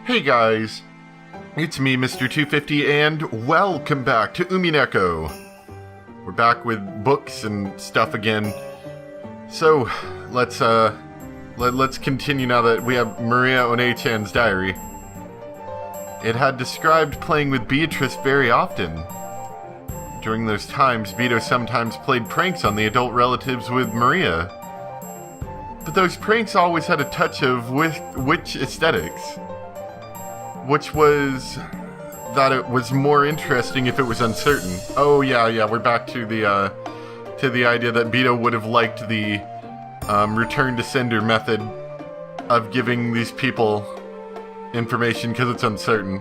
Hey guys, it's me, Mr. 250, and welcome back to Umineko. We're back with books and stuff again. So, let's continue now that we have Maria One-chan's diary. It had described playing with Beatrice very often. During those times, Beto sometimes played pranks on the adult relatives with Maria. But those pranks always had a touch of witch aesthetics. Which was that it was more interesting if it was uncertain. Oh yeah, we're back to the idea that Beto would have liked the return to sender method of giving these people information because it's uncertain.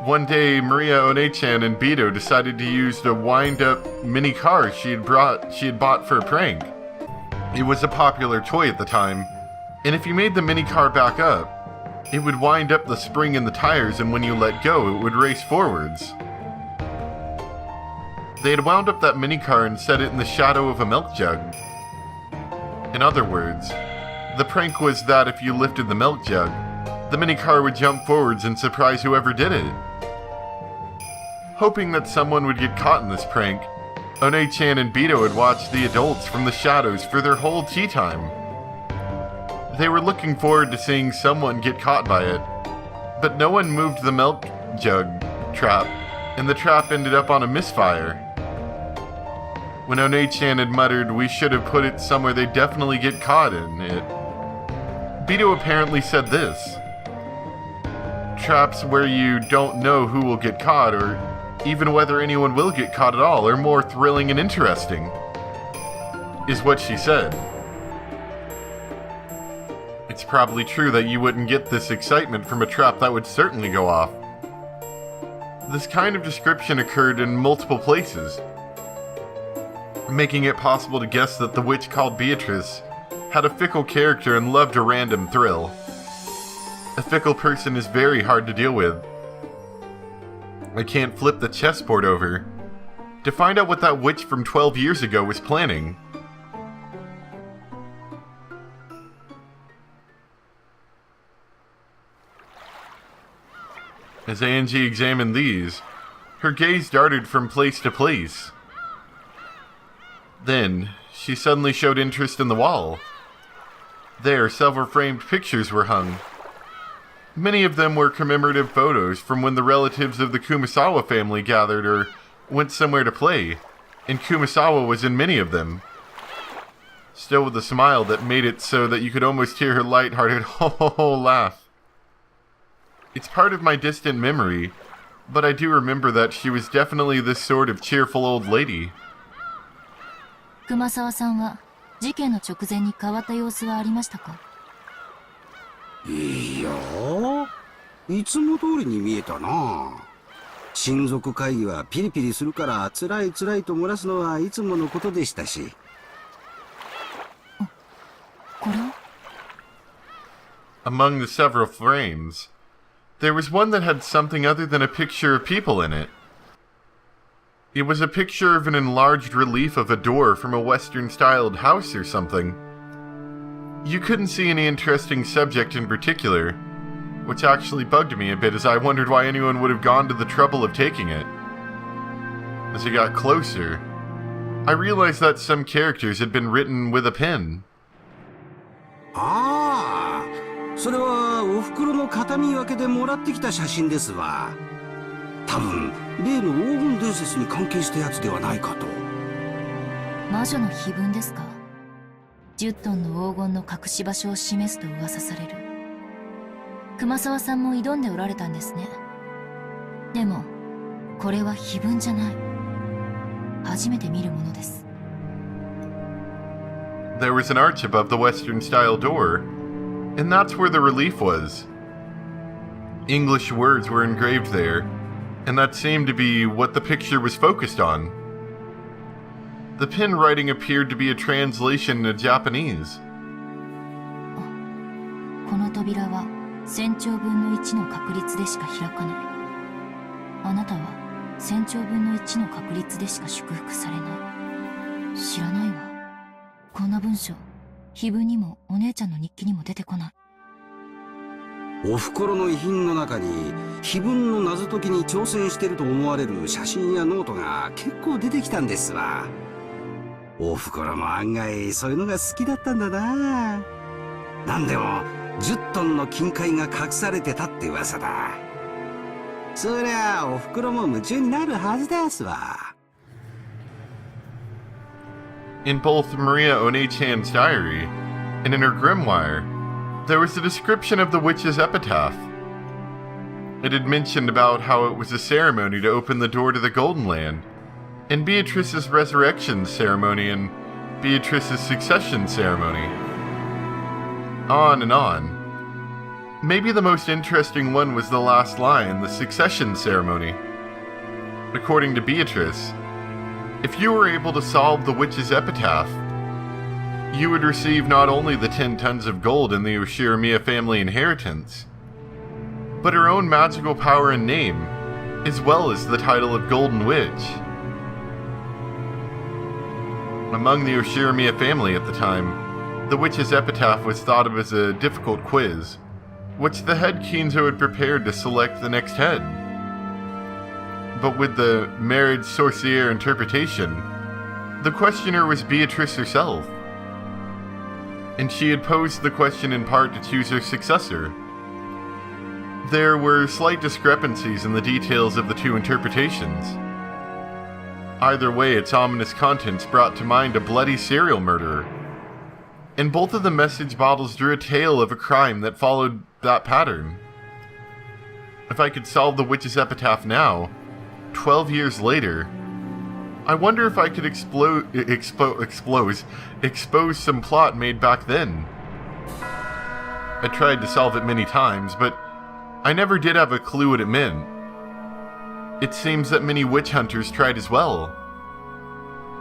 One day, Maria One-chan and Beto decided to use the wind-up mini car she had bought for a prank. It was a popular toy at the time, and if you made the mini car back up, it would wind up the spring in the tires, and when you let go, it would race forwards. They had wound up that mini car and set it in the shadow of a milk jug. In other words, the prank was that if you lifted the milk jug, the mini car would jump forwards and surprise whoever did it. Hoping that someone would get caught in this prank, One-chan and Beto had watched the adults from the shadows for their whole tea time. They were looking forward to seeing someone get caught by it, but no one moved the milk jug trap, and the trap ended up on a misfire. When One-chan had muttered, "We should have put it somewhere they definitely get caught in it," Beto apparently said this: "Traps where you don't know who will get caught, or even whether anyone will get caught at all, are more thrilling and interesting," is what she said. It's probably true that you wouldn't get this excitement from a trap that would certainly go off. This kind of description occurred in multiple places, making it possible to guess that the witch called Beatrice had a fickle character and loved a random thrill. A fickle person is very hard to deal with. I can't flip the chessboard over to find out what that witch from 12 years ago was planning. As Angie examined these, her gaze darted from place to place. Then, she suddenly showed interest in the wall. There, several framed pictures were hung. Many of them were commemorative photos from when the relatives of the Kumasawa family gathered or went somewhere to play, and Kumasawa was in many of them. Still with a smile that made it so that you could almost hear her light-hearted ho-ho-ho laugh. It's part of my distant memory, but I do remember that she was definitely this sort of cheerful old lady. 熊沢さんは事件の直前に変わった様子はありましたか？いや、いつも通りに見えたな。親族会議はピリピリするから辛いと漏らすのはいつものことでしたし。これは？ Among the several frames, there was one that had something other than a picture of people in it. It was a picture of an enlarged relief of a door from a Western-styled house or something. You couldn't see any interesting subject in particular, which actually bugged me a bit as I wondered why anyone would have gone to the trouble of taking it. As it got closer, I realized that some characters had been written with a pen. ああ、それはお袋の形見分けでもらってきた写真ですわ。多分例の黄金伝説に関係したやつではないかと。魔女の碑文ですか？10トンの黄金の隠し場所を示すと噂される。熊沢さんも挑んでおられたんですね。でもこれは碑文じゃない。初めて見るものです。 There was an arch above the Western-style door, and that's where the relief was. English words were engraved there, and that seemed to be what the picture was focused on. The pen writing appeared to be a translation into Japanese. この扉は1000兆分の1の確率でしか開かない。あなたは1000兆分の1の確率でしか祝福されない。知らないわ。こんな文章、碑文にもお姉ちゃんの日記にも出てこない。お袋の遺品の中に碑文の謎解きに挑戦してると思われる写真やノートが結構出てきたんですわ。お袋も案外そういうのが好きだったんだな。なんでも10トンの金塊が隠されてたって噂だ。そりゃあお袋も夢中になるはずですわ。In both Maria Onechan's diary and in her grimoire, there was a description of the witch's epitaph. It had mentioned about how it was a ceremony to open the door to the Golden Land, and Beatrice's resurrection ceremony and Beatrice's succession ceremony. On and on. Maybe the most interesting one was the last line, the succession ceremony. According to Beatrice, if you were able to solve the witch's epitaph, you would receive not only the 10 tons of gold in the Ushirimiya family inheritance, but her own magical power and name, as well as the title of Golden Witch. Among the Ushirimiya family at the time, the witch's epitaph was thought of as a difficult quiz, which the head Kinzo had prepared to select the next head. But with the marriage sorcier interpretation, the questioner was Beatrice herself, and she had posed the question in part to choose her successor. There were slight discrepancies in the details of the two interpretations. Either way, its ominous contents brought to mind a bloody serial murderer, and both of the message bottles drew a tale of a crime that followed that pattern. If I could solve the witch's epitaph now, 12 years later, I wonder if I could expose some plot made back then. I tried to solve it many times, but I never did have a clue what it meant. It seems that many witch hunters tried as well.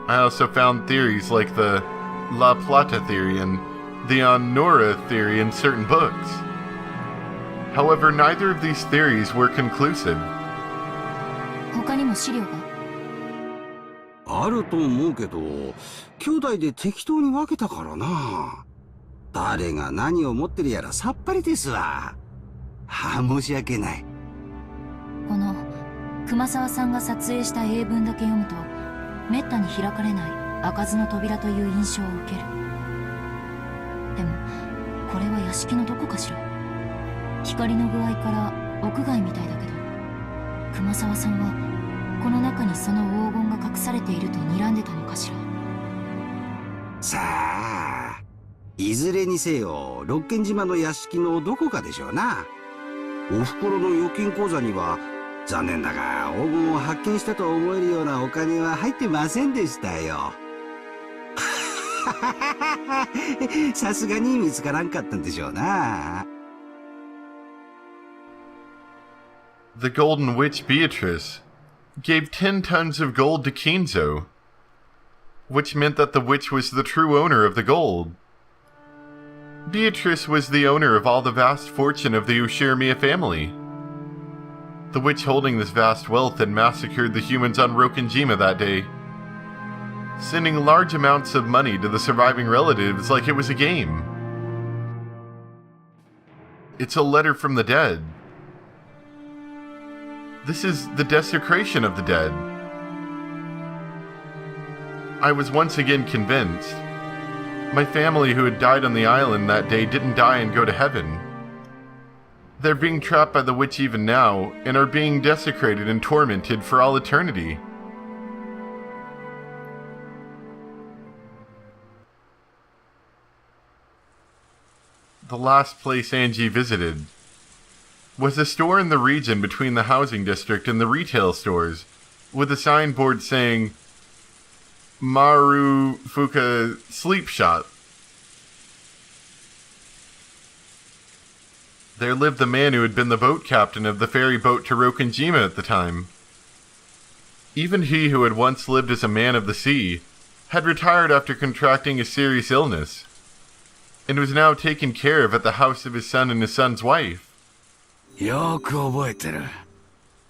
I also found theories like the La Plata theory and the Honora theory in certain books. However, neither of these theories were conclusive. 他にも資料が？あると思うけど、兄弟で適当に分けたからな。誰が何を持ってるやらさっぱりですわ。申し訳ない。この熊沢さんが撮影した英文だけ読むと、めったに開かれない開かずの扉という印象を受ける。でもこれは屋敷のどこかしら。光の具合から屋外みたいだけど、熊沢さんはこの中にその黄金が隠されていると睨んでたのかしら。さあ、いずれにせよ六軒島の屋敷のどこかでしょうな。お袋の預金口座には残念だが黄金を発見したと思えるようなお金は入ってませんでしたよ。さすがに見つからんかったんでしょうな。The Golden Witch Beatrice gave 10 tons of gold to Kinzo, which meant that the witch was the true owner of the gold. Beatrice was the owner of all the vast fortune of the Ushirimiya family. The witch holding this vast wealth had massacred the humans on Rokenjima that day, sending large amounts of money to the surviving relatives like it was a game. It's a letter from the dead. This is the desecration of the dead. I was once again convinced. My family who had died on the island that day didn't die and go to heaven. They're being trapped by the witch even now, and are being desecrated and tormented for all eternity. The last place Angie visited was a store in the region between the housing district and the retail stores, with a signboard saying, Marufuka Sleep Shop. There lived the man who had been the boat captain of the ferry boat to Rokenjima at the time. Even he who had once lived as a man of the sea had retired after contracting a serious illness, and was now taken care of at the house of his son and his son's wife. よく覚えてる。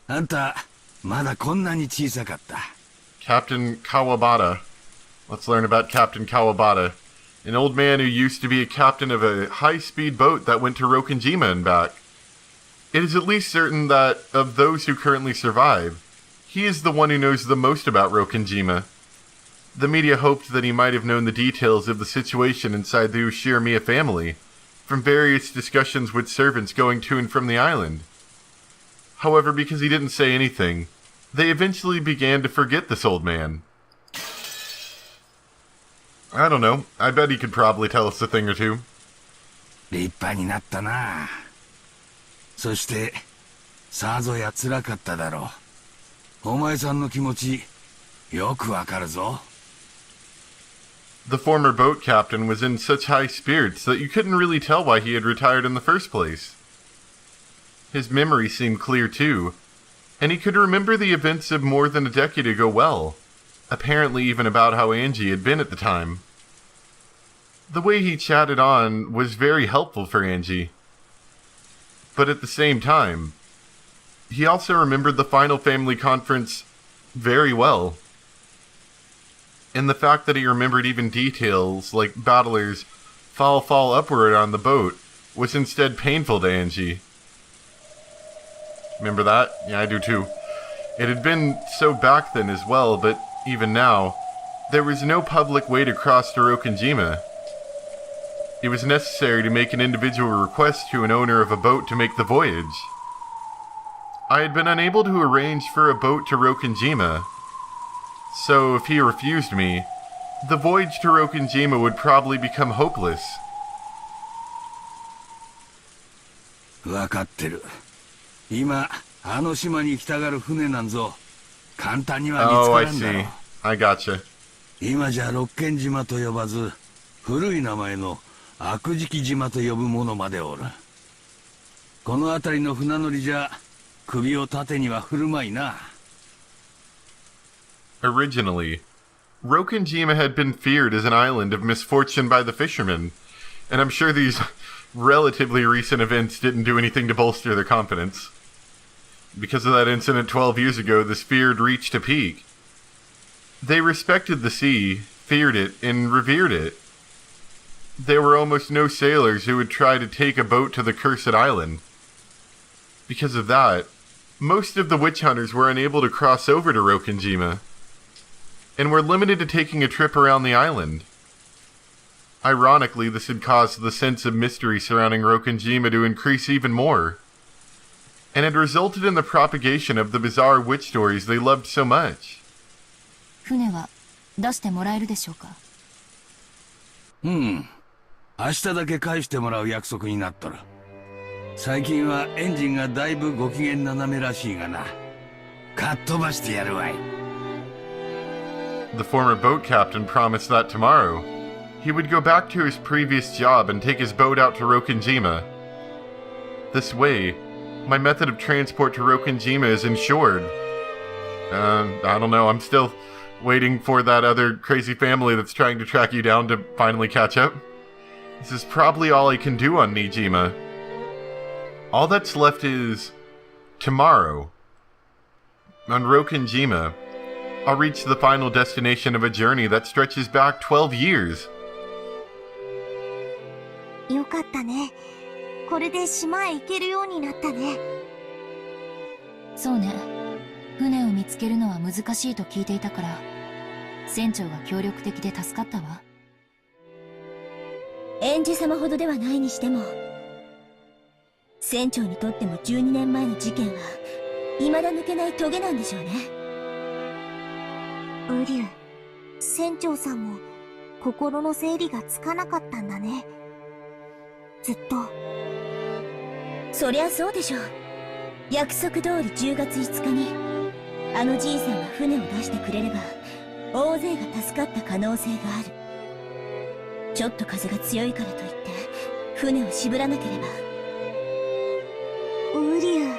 あんた、まだこんなに小さかった。Captain Kawabata. Let's learn about Captain Kawabata, an old man who used to be a captain of a high-speed boat that went to Rokenjima and back. it is at least certain that, of those who currently survive, he is the one who knows the most about Rokenjima. The media hoped that he might have known the details of the situation inside the Ushiramiya family, from various discussions with servants going to and from the island. However, because he didn't say anything, they eventually began to forget this old man. I don't know, I bet he could probably tell us a thing or two. 立派になったな。そして、さぞや辛かっただろう。お前さんの気持ち、よくわかるぞ。The former boat captain was in such high spirits that you couldn't really tell why he had retired in the first place. His memory seemed clear too, and he could remember the events of more than a decade ago well, apparently even about how Angie had been at the time. The way he chatted on was very helpful for Angie. But at the same time, he also remembered the final family conference very well. And the fact that he remembered even details like battlers fall upward on the boat was instead painful to Angie. Remember that? Yeah, I do too. It had been so back then as well, but even now, there was no public way to cross to Rokenjima. It was necessary to make an individual request to an owner of a boat to make the voyage. I had been unable to arrange for a boat to Rokenjima, so if he refused me, the voyage to Rokenjima would probably become hopeless. わかってる。今、あの島に行きたがる船なんぞ、簡単には見つ Oh, か I らんだろ see. I gotcha. 今じゃ六軒島と呼ばず、古い名前の悪食島と呼ぶ者までおる。この辺りの船乗りじゃ、首を縦には振るまいな。Originally, Rokenjima had been feared as an island of misfortune by the fishermen, and I'm sure these relatively recent events didn't do anything to bolster their confidence. Because of that incident 12 years ago, this fear had reached a peak. They respected the sea, feared it, and revered it. There were almost no sailors who would try to take a boat to the cursed island. Because of that, most of the witch hunters were unable to cross over to Rokenjima, and were limited to taking a trip around the island. Ironically, this had caused the sense of mystery surrounding Rokenjima to increase even more, and had resulted in the propagation of the bizarre witch stories they loved so much. 船は出してもらえるでしょうか？うん。明日だけ返してもらう約束になっとる。最近はエンジンがだいぶご機嫌斜めらしいがな。かっ飛ばしてやるわい。The former boat captain promised that tomorrow, he would go back to his previous job and take his boat out to Rokenjima. This way, my method of transport to Rokenjima is insured. I don't know, I'm still waiting for that other crazy family that's trying to track you down to finally catch up. This is probably all I can do on Nijima. All that's left is tomorrow. On Rokenjima, I'll reach the final destination of a journey that stretches back 12 years. よかったね。これで島へ行けるようになったね。そうね。船を見つけるのは難しいと聞いていたから、船長が協力的で助かったわ。エンジ様ほどではないにしても、船長にとっても12年前の事件は未だ抜けないトゲなんでしょうね。ウリュウ、船長さんも心の整理がつかなかったんだね。ずっと。そりゃそうでしょう。約束通り10月5日にあのじいさんが船を出してくれれば大勢が助かった可能性がある。ちょっと風が強いからといって船を渋らなければ。ウリュ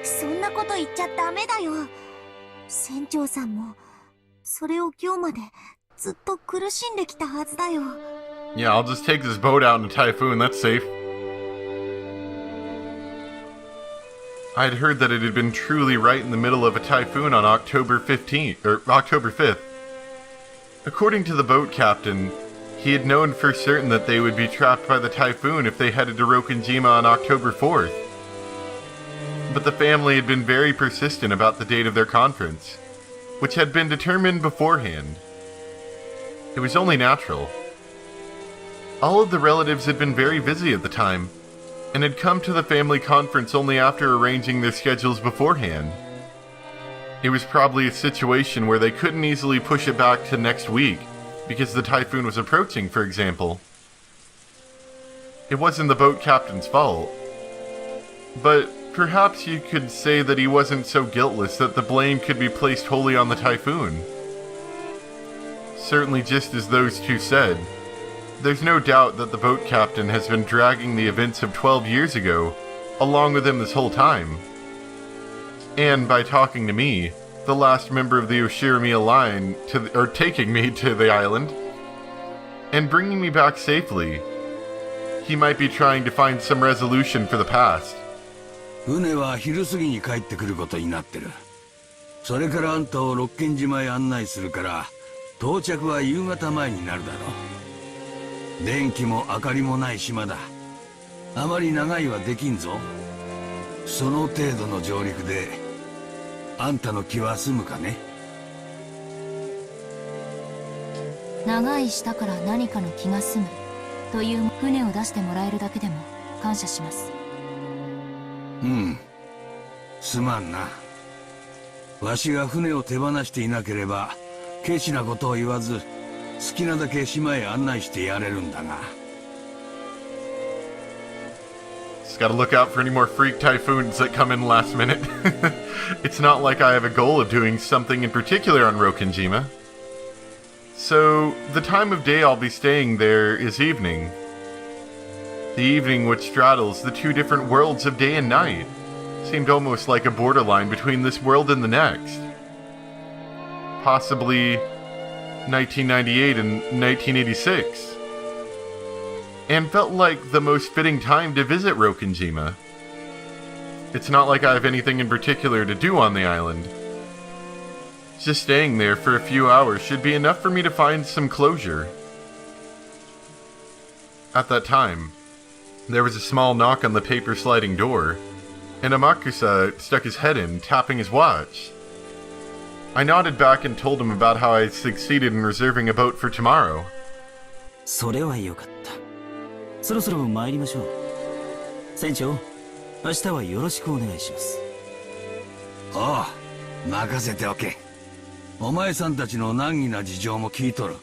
ウ、そんなこと言っちゃダメだよ。船長さんもそれを今日までずっと苦しんできたはずだよ。Yeah, I'll just take this boat out in a typhoon, that's safe. I'd heard that it had been truly right in the middle of a typhoon on October 15th, or October 5th. According to the boat captain, he had known for certain that they would be trapped by the typhoon if they headed to Rokenjima on October 4th. but the family had been very persistent about the date of their conference, which had been determined beforehand. It was only natural. All of the relatives had been very busy at the time, and had come to the family conference only after arranging their schedules beforehand. It was probably a situation where they couldn't easily push it back to next week because the typhoon was approaching, for example. It wasn't the boat captain's fault, but perhaps you could say that he wasn't so guiltless that the blame could be placed wholly on the typhoon. Certainly, just as those two said, there's no doubt that the boat captain has been dragging the events of 12 years ago along with him this whole time. And by talking to me, the last member of the Oshiramiya line, taking me to the island, and bringing me back safely, he might be trying to find some resolution for the past. 船は昼過ぎに帰ってくることになってる。それからあんたを六軒島へ案内するから、到着は夕方前になるだろう。電気も明かりもない島だ。あまり長いはできんぞ。その程度の上陸で、あんたの気は済むかね。長い下から何かの気が済むという船を出してもらえるだけでも感謝します。うん。すまんな。わしが船を手放していなければ、ケチなことを言わず、好きなだけ島へ案内してやれるんだが。Just gotta look out for any more freak typhoons that come in last minute. It's not like I have a goal of doing something in particular on Rokkenjima. So, the time of day I'll be staying there is evening. The evening which straddles the two different worlds of day and night. Seemed almost like a borderline between this world and the next. Possibly 1998 and 1986. And felt like the most fitting time to visit Rokkenjima. It's not like I have anything in particular to do on the island. Just staying there for a few hours should be enough for me to find some closure. At that time, there was a small knock on the paper sliding door, and Amakusa stuck his head in, tapping his watch. I nodded back and told him about how I had succeeded in reserving a boat for tomorrow. それはよかった。そろそろ参りましょう。船長、明日はよろしくお願いします。ああ、任せておけ。お前さんたちの難儀な事情も聞いとる。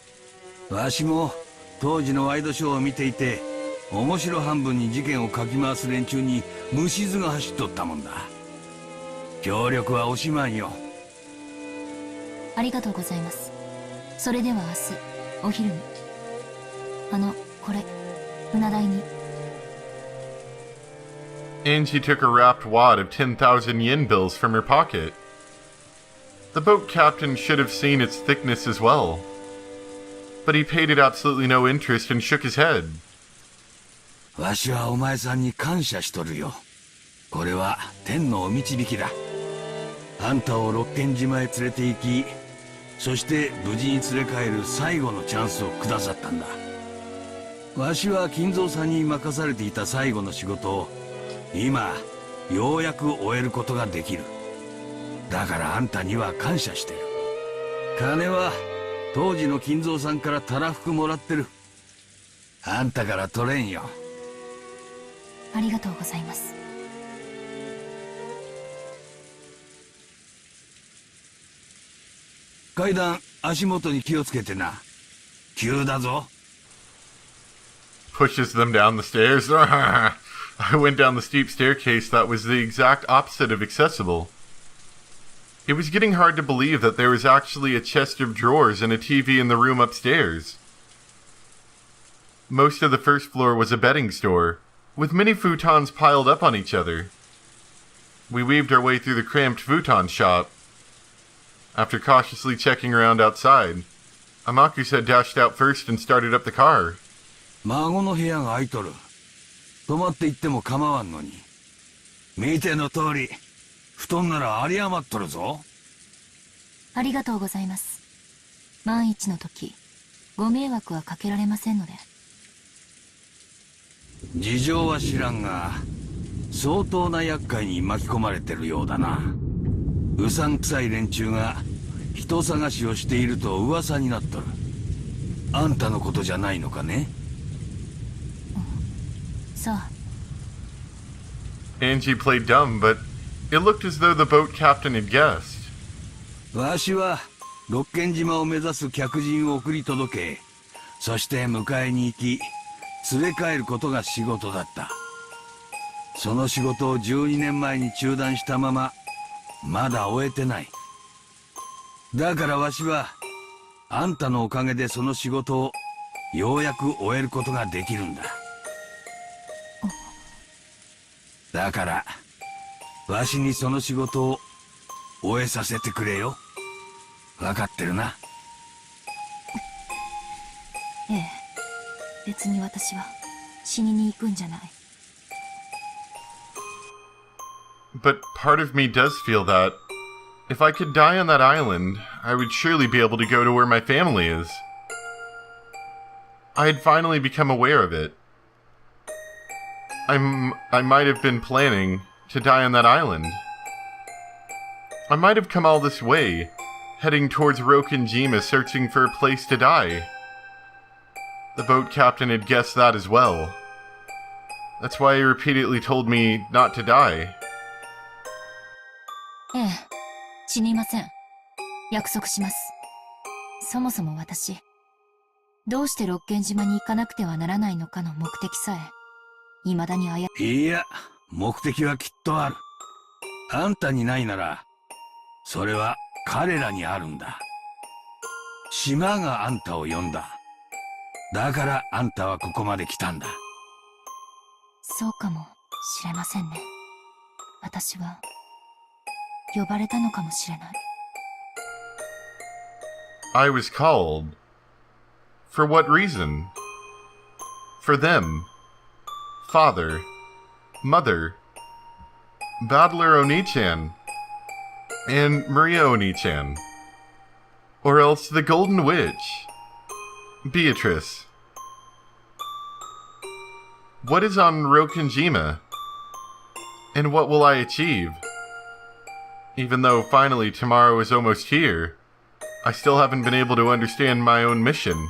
わしも当時のワイドショーを見ていて、面白半分に事件をかき回す連中に虫唾が走っとったもんだ。協力は惜しまんよ。ありがとうございます。それでは明日お昼に。これ船代に。And she took a wrapped wad of 10,000 yen bills from her pocket. The boat captain should have seen its thickness as well. But he paid it absolutely no interest and shook his head. わしはお前さんに感謝しとるよ。これは天のお導きだ。あんたを六軒島へ連れて行き、そして無事に連れ帰る最後のチャンスをくださったんだ。わしは金蔵さんに任されていた最後の仕事を、今、ようやく終えることができる。だからあんたには感謝してる。金は当時の金蔵さんからたらふくもらってる。あんたから取れんよ。ありがとうございます。階段足元に気をつけてな。急だぞ。Pushes them down the stairs. I went down the steep staircase that was the exact opposite of accessible. It was getting hard to believe that there was actually a chest of drawers and a TV in the room upstairs. Most of the first floor was a bedding store, with many futons piled up on each other. We weaved our way through the cramped futon shop. After cautiously checking around outside, Amakusa dashed out first and started up the car. 孫の部屋が空いとる。泊まって行っても構わんのに。見ての通り、布団なら有り余っとるぞ。ありがとうございます。万一の時、ご迷惑はかけられませんので。事情は知らんが、相当な厄介に巻き込まれてるようだな。うさんくさい連中が人探しをしていると噂になっとる。あんたのことじゃないのかね。さあ。 Angie played dumb, but it looked as though the boat captain had guessed. わしは六軒島を目指す客人を送り届け、そして迎えに行き連れ帰ることが仕事だった。その仕事を12年前に中断したまままだ終えてない。だからわしはあんたのおかげでその仕事をようやく終えることができるんだ。だからわしにその仕事を終えさせてくれよ。分かってるな。ええ、別に私は死にに行くんじゃない。 But part of me does feel that if I could die on that island, I would surely be able to go to where my family is. I had finally become aware of it. I might have been planning to die on that island. I might have come all this way, heading towards Rokinjima searching for a place to die. The boat captain had guessed that as well. That's why he repeatedly told me not to die. ええ、死にません。約束します。そもそも私、どうして六軒島に行かなくてはならないのかの目的さえ、未だにいや、目的はきっとある。あんたにないなら、それは彼らにあるんだ。島があんたを呼んだ。だからあんたはここまで来たんだ。そうかもしれませんね。私は呼ばれたのかもしれない。I was called. For what reason? For them. Father. Mother. Battler Oni-chan. And Maria Oni-chan. Or else the Golden Witch. Beatrice. What is on Rokinjima? And what will I achieve? Even though finally tomorrow is almost here, I still haven't been able to understand my own mission.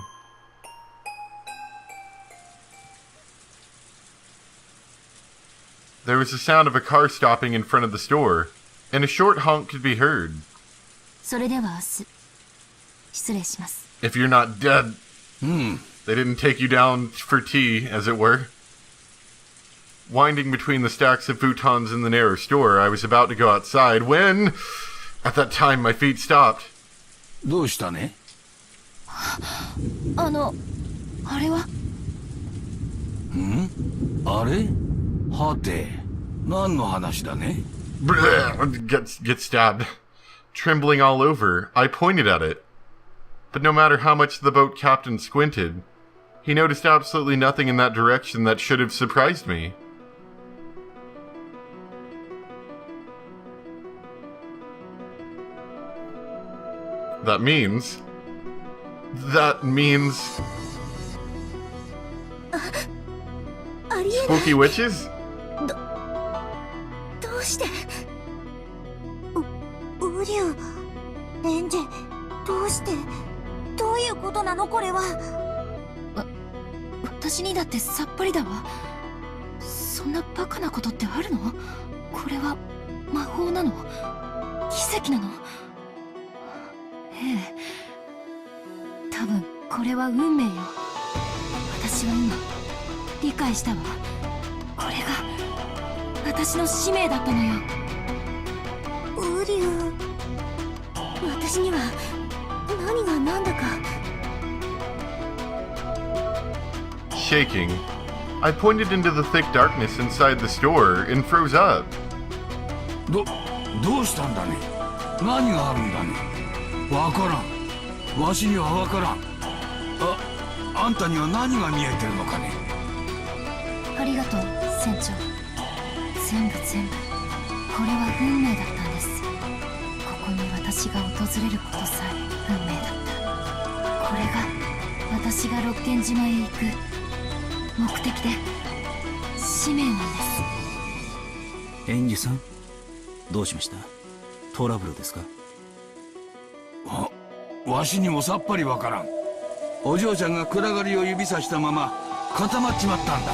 There was the sound of a car stopping in front of the store, and a short honk could be heard. それでは明日、失礼します。 If you're not dead, they didn't take you down for tea, as it were. Winding between the stacks of futons in the narrow store, I was about to go outside when, at that time, my feet stopped. どうしたね？あれは？あれ？はて、何の話だね？ Get stabbed. Trembling all over, I pointed at it. But no matter how much the boat captain squinted, he noticed absolutely nothing in that direction that should have surprised me. That means... Spooky witches? どうしてウリュウ、エンジェ、どうして、どういうことなのこれは。私にだってさっぱりだわ。そんなバカなことってあるの？これは魔法なの？奇跡なの？ええ、多分これは運命よ。私は今理解したわ。これが私の使命だったのよ。ウリュウ、私には何が何だか。Shaking, I pointed into the thick darkness inside the store and froze up. どうしたんだね？何があるんだね？わからん。わしにはわからん。あんたには何が見えてるのかね？ありがとう、船長。全部これは運命だったんです。ここに私が訪れることさえ運命だった。これが私が六軒島へ行く目的で使命なんです。園児さん、どうしました？トラブルですか？わしにもさっぱりわからん。お嬢ちゃんが暗がりを指さしたまま固まっちまったんだ。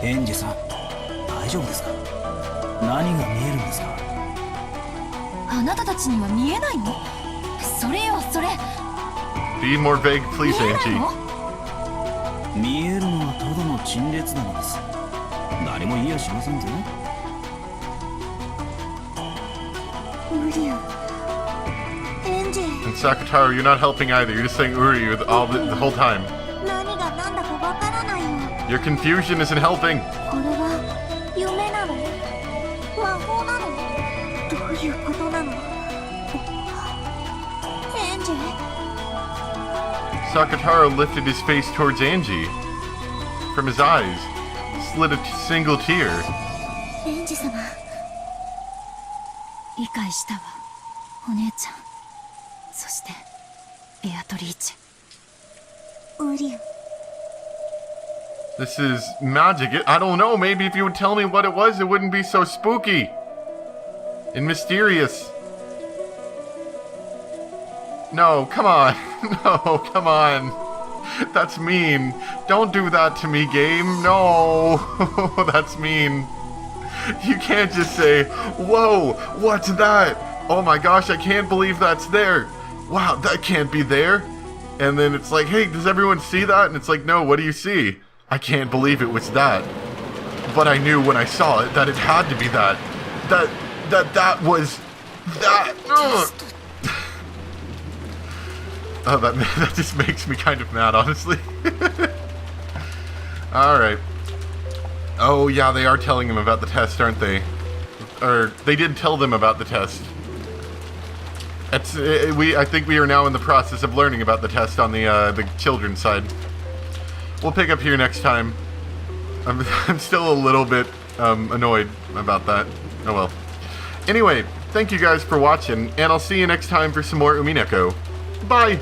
園児さん、大丈夫ですか？何が見えるんですか？あなたたちには見えないの？それよ、それ。 Be more vague, please, 見えない Angie. の？見えるのはただの陳列なのです。誰も言いやしませんぜ。ウリア、エンジ、 And Sakataro, you're not helping either. You're just saying Uri with all the whole time. 何が何だかわからないよ。 Your confusion isn't helping. これは夢なの？魔法なの？どういうことなの？エンジ、 Sakataro lifted his face towards Angie. From his eyes slid a single tear. エンジ様。理解したわ、お姉ちゃん。そしてベアトリーチェ。ウリア、 This is magic. I don't know. Maybe if you would tell me what it was, it wouldn't be so spooky and mysterious. No, come on. No, come on. That's mean. Don't do that to me, game. No. That's mean. You can't just say, whoa, what's that? Oh my gosh, I can't believe that's there. Wow, that can't be there. And then it's like, hey, does everyone see that? And it's like, no, what do you see? I can't believe it was that. But I knew when I saw it that it had to be that. That was that. Ugh. Oh, that just makes me kind of mad, honestly. Alright. Oh, yeah, they are telling him about the test, aren't they? Or, they did tell them about the test. I think we are now in the process of learning about the test on the children's side. We'll pick up here next time. I'm still a little bit annoyed about that. Oh well. Anyway, thank you guys for watching, and I'll see you next time for some more Umineko. Bye!